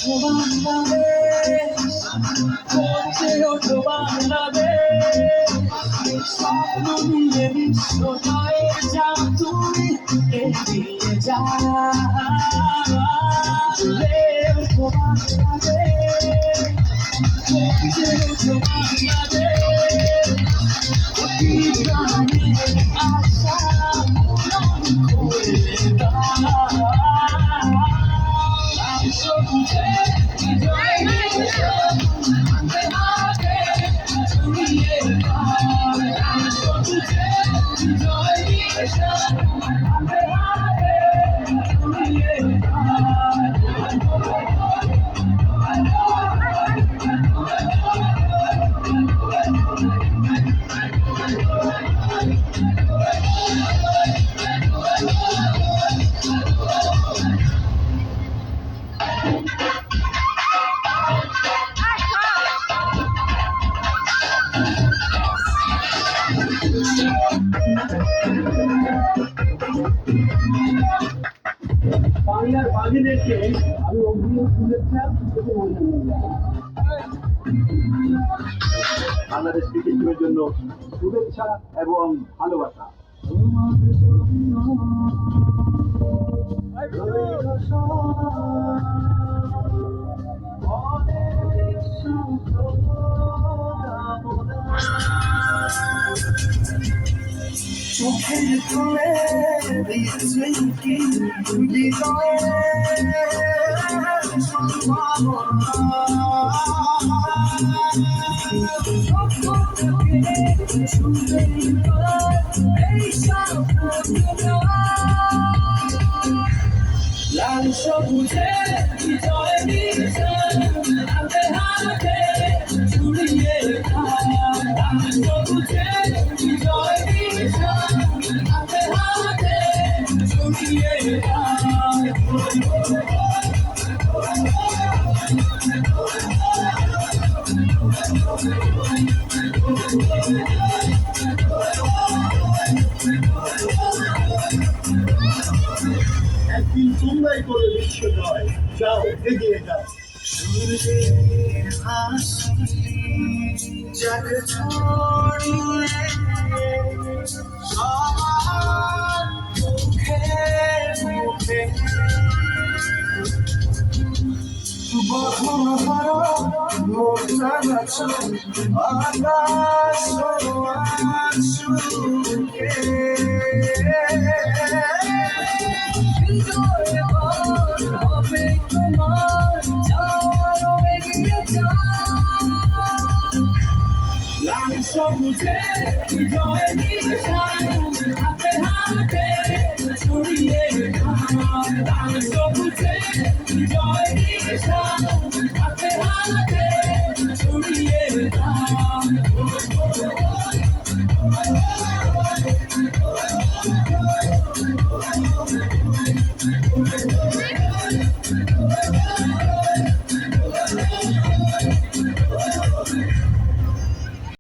বাংলাদেশ করছে ওঠো বাংলাদেশ স্বপ্ন নিয়ে বিশ্ব জয়ের যাও তুমি এগিয়ে যাও ওঠো বাংলাদেশ করছে ওঠো বাংলাদেশ অভিযানের আশা পূরণ করে দাও সবুজে বিজয় নিশান হাতে হাতে ছড়িয়ে দাও সবুজে বিজয় নিশান হাতে হাতে ছড়িয়ে বাংলার বাঙালিদেরকে আমি অগ্রিম শুভেচ্ছা এবং অভিনন্দন বাংলাদেশ ক্রিকেট টিমের জন্য শুভেচ্ছা এবং ভালোবাসা। চোখের তুলে দিয়েছে কি হৃদয়ে লাল সবুজে বিজয় নিশান হাতে হাতে ছড়িয়ে দাও লাল সবুজে বিজয় নিশান হাতে হাতে ছড়িয়ে দাও একদিন তোমরাই করে বিশ্ব জয় যাও এগিয়ে যাও সূর্যের হাসি জগ ছড়িয়ে সবার মুখে মুখে বহন করো মোটা গাছ আকাশ আশুকে লাল সবুজে বিজয় নিশান হাতে হাতে